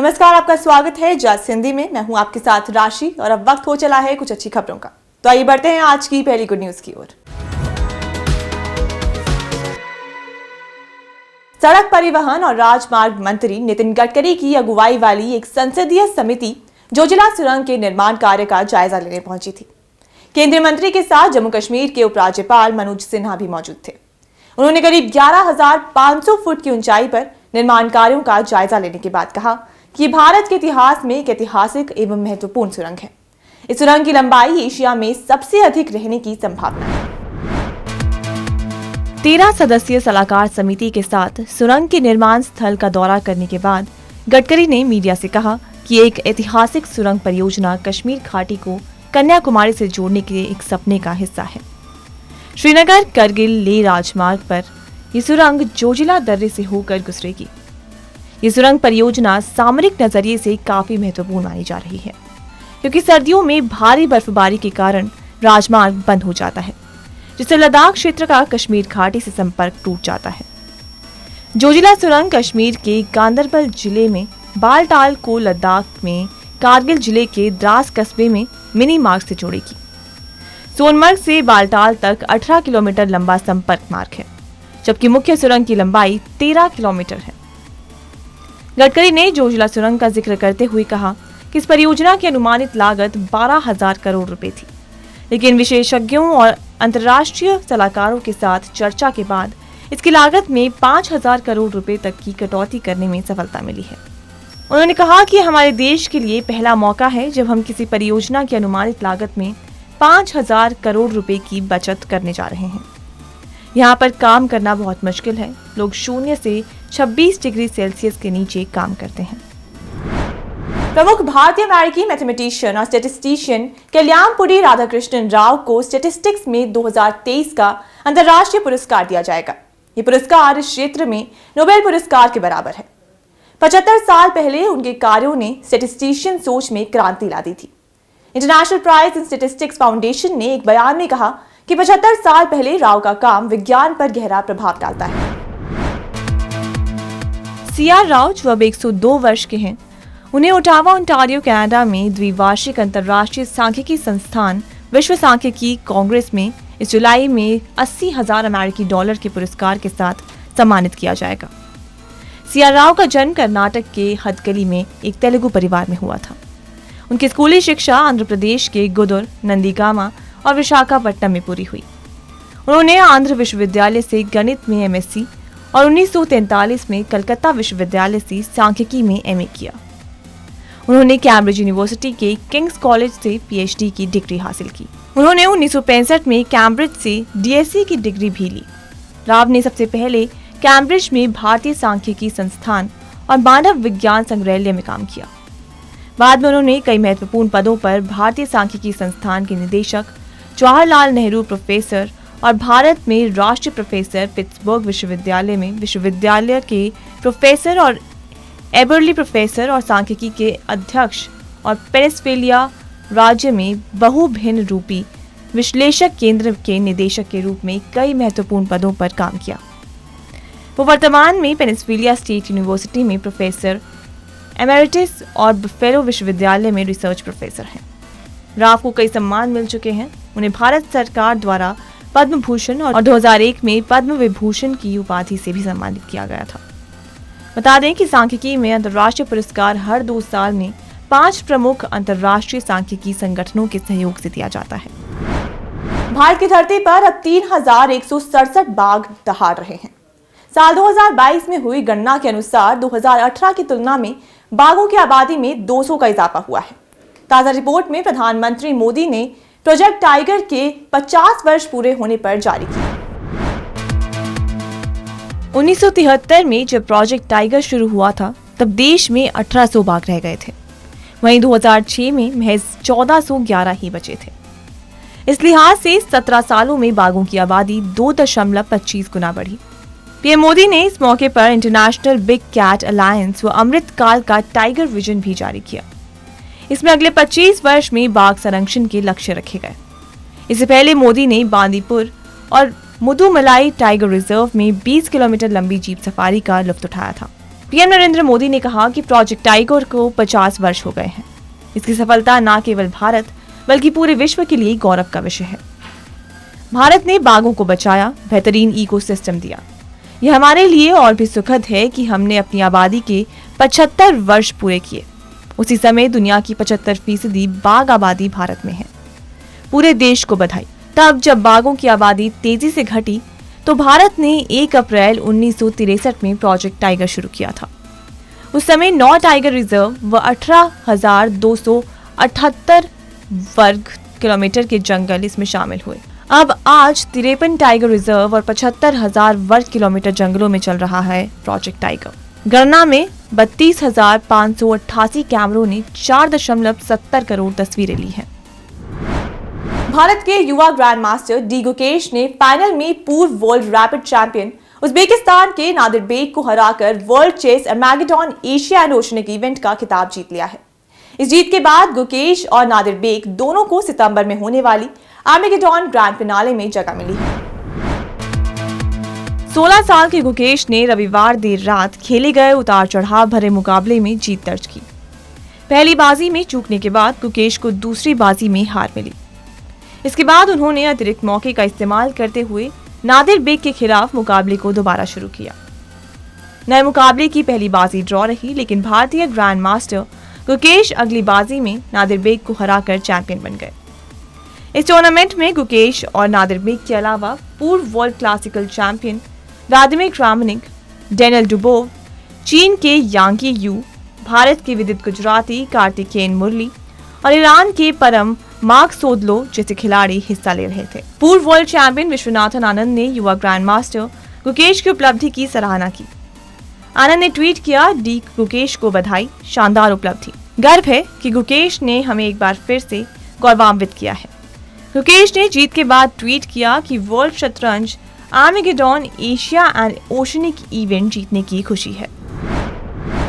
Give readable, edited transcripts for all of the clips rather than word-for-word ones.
नमस्कार, आपका स्वागत है जज हिंदी में। मैं हूं आपके साथ राशि और अब वक्त हो चला है कुछ अच्छी खबरों का। तो आइए बढ़ते हैं आज की पहली गुड न्यूज की ओर। सड़क परिवहन और राजमार्ग मंत्री नितिन गडकरी की अगुवाई वाली एक संसदीय समिति जोजिला सुरंग के निर्माण कार्य का जायजा लेने पहुंची थी। केंद्रीय मंत्री के साथ जम्मू कश्मीर के उपराज्यपाल मनोज सिन्हा भी मौजूद थे। उन्होंने करीब 11,500 फुट की ऊंचाई पर निर्माण कार्यों का जायजा लेने के बाद कहा कि भारत के इतिहास में एक ऐतिहासिक एवं महत्वपूर्ण सुरंग है। इस सुरंग की लंबाई एशिया में सबसे अधिक रहने की संभावना है। 13 सदस्यीय सलाहकार समिति के साथ सुरंग के निर्माण स्थल का दौरा करने के बाद गडकरी ने मीडिया से कहा कि एक ऐतिहासिक सुरंग परियोजना कश्मीर घाटी को कन्याकुमारी से जोड़ने के एक सपने का हिस्सा है। श्रीनगर करगिल लेह राजमार्ग पर यह सुरंग जोजिला दर्रे से होकर गुजरेगी। ये सुरंग परियोजना सामरिक नजरिए से काफी महत्वपूर्ण मानी जा रही है, क्योंकि सर्दियों में भारी बर्फबारी के कारण राजमार्ग बंद हो जाता है, जिससे लद्दाख क्षेत्र का कश्मीर घाटी से संपर्क टूट जाता है। जोजिला सुरंग कश्मीर के गांदरबल जिले में बालटाल को लद्दाख में कारगिल जिले के द्रास कस्बे में मिनी मार्ग से जोड़ेगी। सोनमर्ग से बालटाल तक 18 किलोमीटर लंबा संपर्क मार्ग है, जबकि मुख्य सुरंग की लंबाई 13 किलोमीटर है। गडकरी ने जोजिला सुरंग का जिक्र करते हुए कहा कि इस परियोजना की अनुमानित लागत 12,000 करोड़ रुपए थी, लेकिन विशेषज्ञों और अंतर्राष्ट्रीय सलाहकारों के साथ चर्चा के बाद इसकी लागत में 5,000 करोड़ रुपए तक की कटौती करने में सफलता मिली है। उन्होंने कहा कि हमारे देश के लिए पहला मौका है जब हम किसी परियोजना की अनुमानित लागत में 5,000 करोड़ रुपए की बचत करने जा रहे हैं। यहाँ पर काम करना बहुत मुश्किल है। लोग 0 से 26 डिग्री सेल्सियस के नीचे काम करते हैं। प्रमुख भारतीय अमेरिकी मैथमेटिशियन और स्टैटिस्टिशियन कल्याणपुरी राधाकृष्णन राव को स्टैटिस्टिक्स में 2023 का अंतर्राष्ट्रीय पुरस्कार दिया जाएगा। ये पुरस्कार इस क्षेत्र में नोबेल पुरस्कार के बराबर है। 75 साल पहले उनके कार्यों ने स्टैटिस्टिशियन सोच में क्रांति ला दी थी। International prize in statistics foundation ने एक बयान में कहा कि 75 साल पहले राव का काम विज्ञान पर गहरा प्रभाव डालता है। सीआर राव, जो अब 102 वर्ष के हैं, उन्हें ओटावा ओंटारियो कनाडा में द्विवार्षिक अंतर्राष्ट्रीय सांख्यिकी संस्थान विश्व सांख्यिकी कांग्रेस में इस जुलाई में 80,000 अमेरिकी डॉलर के पुरस्कार के साथ सम्मानित किया जाएगा। सीआर राव का जन्म कर्नाटक के हथकली में एक तेलुगु परिवार में हुआ था। उनकी स्कूली शिक्षा आंध्र प्रदेश के गुदुर, नंदीगामा और विशाखापट्टनम में पूरी हुई। उन्होंने आंध्र विश्वविद्यालय से गणित में एमएससी और 1943 में कलकत्ता विश्वविद्यालय से सांख्यिकी में एमए किया। उन्होंने कैम्ब्रिज यूनिवर्सिटी के किंग्स कॉलेज से पीएचडी की डिग्री हासिल की। उन्होंने 1965 में कैम्ब्रिज से डीएससी की डिग्री भी ली। राव ने सबसे पहले कैम्ब्रिज में भारतीय सांख्यिकी संस्थान और मानव विज्ञान संग्रहालय में काम किया। बाद में उन्होंने कई महत्वपूर्ण पदों पर भारतीय सांख्यिकी संस्थान के निदेशक, जवाहरलाल नेहरू प्रोफेसर और भारत में राष्ट्रीय प्रोफेसर, पिट्सबर्ग विश्वविद्यालय में विश्वविद्यालय के प्रोफेसर और एबरली प्रोफेसर और सांख्यिकी के अध्यक्ष और पेनिसिल्वेनिया राज्य में बहुभिन्न रूपी विश्लेषक केंद्र के निदेशक के रूप में कई महत्वपूर्ण पदों पर काम किया। वो वर्तमान में पेनिसिल्वेनिया स्टेट यूनिवर्सिटी में प्रोफेसर एमेरिटस और बफेलो विश्वविद्यालय में रिसर्च प्रोफेसर हैं। राव को कई सम्मान मिल चुके हैं। उन्हें भारत सरकार द्वारा पद्म भूषण और 2001 में पद्म विभूषण की उपाधि से भी सम्मानित किया गया था। बता दें कि सांख्यिकी में अंतर्राष्ट्रीय पुरस्कार हर 2 साल में 5 प्रमुख अंतर्राष्ट्रीय सांख्यिकी संगठनों के सहयोग से दिया जाता है। भारत की धरती पर अब 3,167 बाघ दहाड़ रहे हैं। साल 2022 में हुई गणना के अनुसार 2018 की तुलना में बाघों की आबादी में 200 का इजाफा हुआ है। ताजा रिपोर्ट में प्रधानमंत्री मोदी ने प्रोजेक्ट टाइगर के 50 वर्ष पूरे होने पर जारी की। 1973 में जब प्रोजेक्ट टाइगर शुरू हुआ था, तब देश में 1800 बाघ रह गए थे। वहीं 2006 में महज 1411 ही बचे थे। इस लिहाज से 17 सालों में बाघों की आबादी 2.25 गुना बढ़ी। पीएम मोदी ने इस मौके पर इंटरनेशनल बिग कैट अलायंस व अमृत काल का टाइगर विजन भी जारी किया। इसमें अगले 25 वर्ष में बाघ संरक्षण के लक्ष्य रखे गए। इससे पहले मोदी ने बांदीपुर और मुदुमलाई टाइगर रिजर्व में 20 किलोमीटर लंबी जीप सफारी का लुत्फ उठाया था। पीएम नरेंद्र मोदी ने कहा कि प्रोजेक्ट टाइगर को 50 वर्ष हो गए हैं। इसकी सफलता न केवल भारत बल्कि पूरे विश्व के लिए गौरव का विषय है। भारत ने बाघों को बचाया, बेहतरीन इकोसिस्टम दिया। यह हमारे लिए और भी सुखद है कि हमने अपनी आबादी के 75 वर्ष पूरे किए। उसी समय दुनिया की 75% बाघ आबादी भारत में है। पूरे देश को बधाई। तब जब बाघों की आबादी तेजी से घटी तो भारत ने 1 अप्रैल 1963 में प्रोजेक्ट टाइगर शुरू किया था। उस समय 9 टाइगर रिजर्व व 18,278 वर्ग किलोमीटर के जंगल इसमें शामिल हुए। अब आज 53 टाइगर रिजर्व और 75,000 वर्ग किलोमीटर जंगलों में चल रहा है प्रोजेक्ट टाइगर। गणना में 32,588 कैमरों ने 4.70 करोड़ तस्वीरें ली हैं। भारत के युवा ग्रैंड मास्टर डी गुकेश ने फाइनल में पूर्व वर्ल्ड रैपिड चैंपियन उज्बेकिस्तान के नादिर बेग को हराकर world chess armageddon Asia and oceanic event का खिताब जीत लिया है। इस जीत के बाद गुकेश और नादिर बेग दोनों को सितंबर में होने वाली अर्मैगेडॉन ग्रैंड फिनाले में जगह मिली है। 16 साल के गुकेश ने रविवार देर रात खेले गए उतार चढ़ाव भरे मुकाबले में जीत दर्ज की। पहली बाजी में चूकने के बाद गुकेश को दूसरी बाजी में हार मिली। इसके बाद उन्होंने अतिरिक्त मौके का इस्तेमाल करते हुए नादिर बेग के खिलाफ मुकाबले को दोबारा शुरू किया। नए मुकाबले की पहली बाजी ड्रॉ रही, लेकिन भारतीय ग्रैंड मास्टर गुकेश अगली बाजी में नादिर बेग को हराकर चैंपियन बन गए। इस टूर्नामेंट में गुकेश और नादिर बेग के अलावा पूर्व world classical champion Vladimir Kramnik, Daniil Dubov, चीन के यांगी यू, भारत के विदित गुजराती कार्तिकेयन मुरली और ईरान के परम मार्क सोदलो जैसे खिलाड़ी हिस्सा ले रहे थे। पूर्व वर्ल्ड चैंपियन विश्वनाथन आनंद ने युवा ग्रैंड मास्टर गुकेश की उपलब्धि की सराहना की। आनंद ने ट्वीट किया, डी गुकेश को बधाई, शानदार उपलब्धि। गर्व है कि गुकेश ने हमें एक बार फिर से गौरवान्वित किया है। गुकेश ने जीत के बाद ट्वीट किया कि वर्ल्ड शतरंज अर्मैगेडॉन एशिया एंड ओशनिक इवेंट जीतने की खुशी है।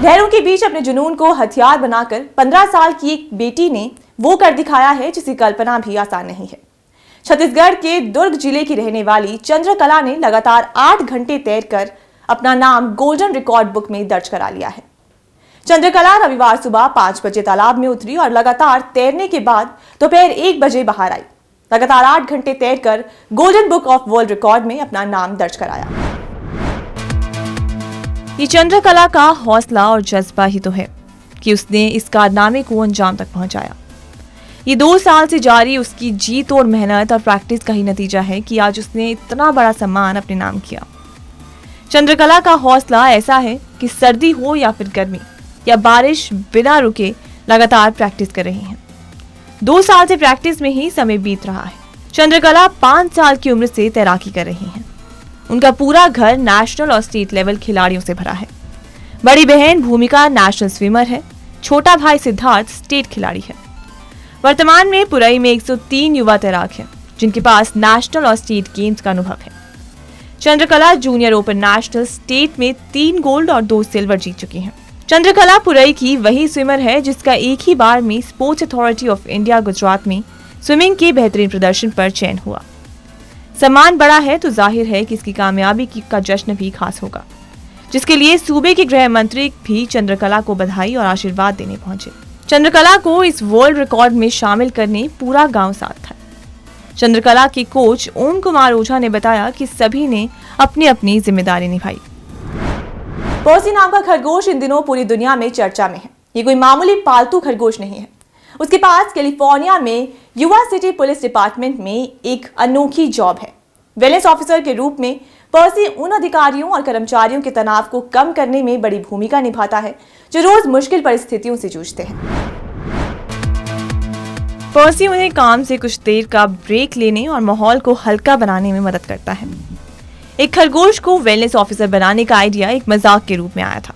लहरों के बीच अपने जुनून को हथियार बनाकर 15 साल की एक बेटी ने वो कर दिखाया है जिसकी कल्पना भी आसान नहीं है। छत्तीसगढ़ के दुर्ग जिले की रहने वाली चंद्रकला ने लगातार 8 घंटे तैरकर अपना नाम गोल्डन रिकॉर्ड बुक में दर्ज करा लिया है। चंद्रकला रविवार सुबह 5 बजे तालाब में उतरी और लगातार तैरने के बाद दोपहर 1 बजे बाहर आई। लगातार 8 घंटे तैरकर golden book of world record में अपना नाम दर्ज कराया। ये चंद्रकला का हौसला और जज्बा ही तो है कि उसने इस कारनामे को अंजाम तक पहुंचाया। ये 2 साल से जारी उसकी जीत और मेहनत और प्रैक्टिस का ही नतीजा है कि आज उसने इतना बड़ा सम्मान अपने नाम किया। चंद्रकला का हौसला ऐसा है कि सर्दी हो या फिर गर्मी या बारिश, बिना रुके लगातार प्रैक्टिस कर रही हैं। 2 साल से प्रैक्टिस में ही समय बीत रहा है। चंद्रकला 5 साल की उम्र से तैराकी कर रही हैं। उनका पूरा घर नेशनल और स्टेट लेवल खिलाड़ियों से भरा है। बड़ी बहन भूमिका नेशनल स्विमर है। छोटा भाई सिद्धार्थ स्टेट खिलाड़ी है। वर्तमान में पुरई में 103 युवा तैराक हैं जिनके पास नेशनल और स्टेट गेम्स का अनुभव है। Chandrakala junior open national state में 3 गोल्ड और 2 सिल्वर जीत चुकी हैं। चंद्रकला पुरई की वही स्विमर है जिसका एक ही बार में sports authority of India Gujarat में स्विमिंग के बेहतरीन प्रदर्शन पर चयन हुआ। सम्मान बड़ा है तो जाहिर है कि इसकी कामयाबी का जश्न भी खास होगा, जिसके लिए सूबे के गृह मंत्री भी चंद्रकला को बधाई और आशीर्वाद देने पहुंचे। चंद्रकला को इस वर्ल्ड रिकॉर्ड में शामिल करने पूरा गांव साथ था। चंद्रकला के कोच ओम कुमार ओझा ने बताया कि सभी ने अपनी अपनी जिम्मेदारी निभाई। पर्सी नाम का खरगोश इन दिनों पूरी दुनिया में चर्चा में है। ये कोई मामूली पालतू खरगोश नहीं है। उसके पास कैलिफोर्निया में युवा सिटी पुलिस डिपार्टमेंट में एक अनोखी जॉब है। वेलनेस ऑफिसर के रूप में पर्सी उन अधिकारियों और कर्मचारियों के तनाव को कम करने में बड़ी भूमिका निभाता है जो रोज मुश्किल परिस्थितियों से जूझते हैं। पर्सी उन्हें काम से कुछ देर का ब्रेक लेने और माहौल को हल्का बनाने में मदद करता है। एक खरगोश को वेलनेस ऑफिसर बनाने का आइडिया एक मजाक के रूप में आया था,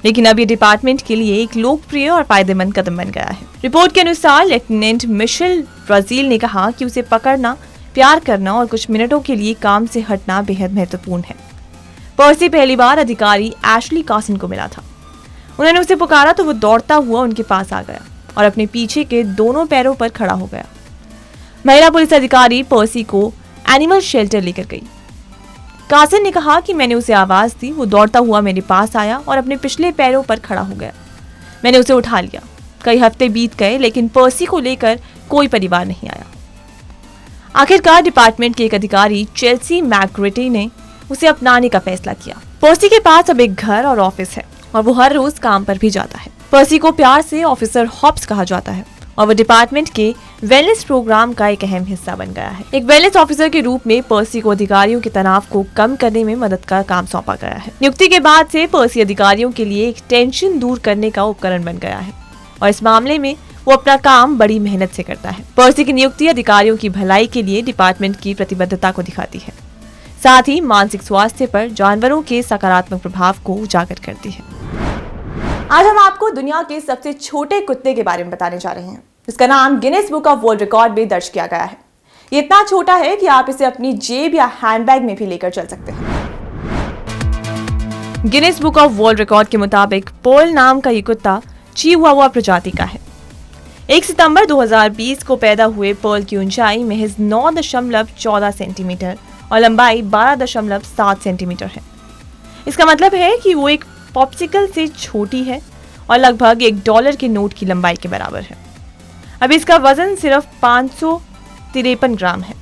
लेकिन अब ये डिपार्टमेंट के लिए एक लोकप्रिय और फायदेमंद कदम बन गया है। रिपोर्ट के अनुसार लेफ्टिनेंट मिशेल ब्राजील ने कहा कि उसे पकड़ना, प्यार करना और कुछ मिनटों के लिए काम से हटना बेहद महत्वपूर्ण है। पर्सी पहली बार अधिकारी एशली कार्सन को मिला था। उन्होंने उसे पुकारा तो वो दौड़ता हुआ उनके पास आ गया और अपने पीछे के दोनों पैरों पर खड़ा हो गया। महिला पुलिस अधिकारी पर्सी को एनिमल शेल्टर लेकर गई। कासिम ने कहा कि मैंने उसे आवाज दी, वो दौड़ता हुआ मेरे पास आया और अपने पिछले पैरों पर खड़ा हो गया। मैंने उसे उठा लिया। कई हफ्ते बीत गए लेकिन पर्सी को लेकर कोई परिवार नहीं आया। आखिरकार डिपार्टमेंट के एक अधिकारी चेल्सी मैकग्रेटी ने उसे अपनाने का फैसला किया। पर्सी के पास अब एक घर और ऑफिस है और वो हर रोज काम पर भी जाता है। पर्सी को प्यार से ऑफिसर हॉब्स कहा जाता है और वो डिपार्टमेंट के वेलनेस प्रोग्राम का एक अहम हिस्सा बन गया है। एक वेलनेस ऑफिसर के रूप में पर्सी को अधिकारियों के तनाव को कम करने में मदद का काम सौंपा गया है। नियुक्ति के बाद से पर्सी अधिकारियों के लिए एक टेंशन दूर करने का उपकरण बन गया है और इस मामले में वो अपना काम बड़ी मेहनत से करता है। पर्सी की नियुक्ति अधिकारियों की भलाई के लिए डिपार्टमेंट की प्रतिबद्धता को दिखाती है, साथ ही मानसिक स्वास्थ्य पर जानवरों के सकारात्मक प्रभाव को उजागर करती है। आज हम आपको दुनिया के सबसे छोटे कुत्ते के बारे में बताने जा रहे हैं। इसका नाम Guinness book of world record में दर्ज किया गया है। ये इतना छोटा है कि आप इसे अपनी जेब या हैंडबैग में भी लेकर चल सकते हैं। Guinness book of world record के मुताबिक पर्ल नाम का ये कुत्ता चिहुआहुआ प्रजाति का है। 1 सितंबर 2020 को पैदा हुए पर्ल की ऊंचाई महज 9.14 सेंटीमीटर और लंबाई 12.7 सेंटीमीटर है। इसका मतलब है कि वो एक पॉप्सिकल से छोटी है और लगभग $1 के नोट की लंबाई के बराबर है। अब इसका वजन सिर्फ 553 ग्राम है।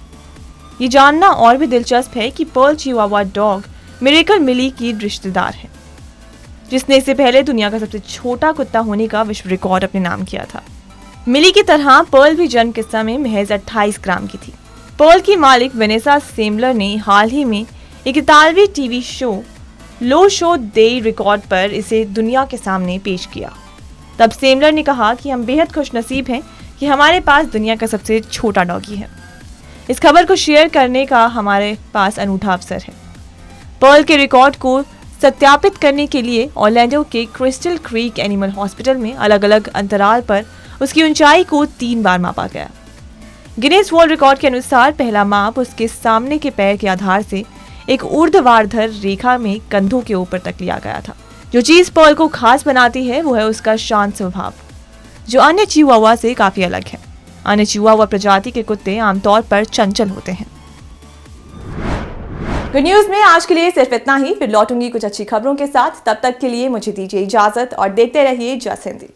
ये जानना और भी दिलचस्प है कि पर्ल चिहुआहुआ डॉग मिरेकल मिली की रिश्तेदार है, जिसने इससे पहले दुनिया का सबसे छोटा कुत्ता होने का विश्व रिकॉर्ड अपने नाम किया था। मिली की तरह पर्ल भी जन्म के समय महज 28 ग्राम की थी। पर्ल की मालिक वेनेसा सेमलर ने हाल ही में एक इतालवी टीवी शो लो शो दे रिकॉर्ड पर इसे दुनिया के सामने पेश किया। तब सेमलर ने कहा कि हम बेहद खुशनसीब हैं कि हमारे पास दुनिया का सबसे छोटा डॉगी है। इस खबर को शेयर करने का हमारे पास अनूठा अवसर है। पर्ल के रिकॉर्ड को सत्यापित करने के लिए ऑरलैंडो के क्रिस्टल क्रीक एनिमल हॉस्पिटल में अलग अलग अंतराल पर उसकी ऊंचाई को 3 बार मापा गया। गिनेस वर्ल्ड रिकॉर्ड के अनुसार पहला माप उसके सामने के पैर के आधार से एक ऊर्ध्वाधर रेखा में कंधों के ऊपर तक लिया गया था। जो चीज पर्ल को खास बनाती है वो है उसका शांत स्वभाव, जो अन्य चिहुआहुआ से काफी अलग है। अन्य चिहुआहुआ प्रजाति के कुत्ते आमतौर पर चंचल होते हैं। गुड न्यूज में आज के लिए सिर्फ इतना ही। फिर लौटूंगी कुछ अच्छी खबरों के साथ। तब तक के लिए मुझे दीजिए इजाजत और देखते रहिए जस हिंदी।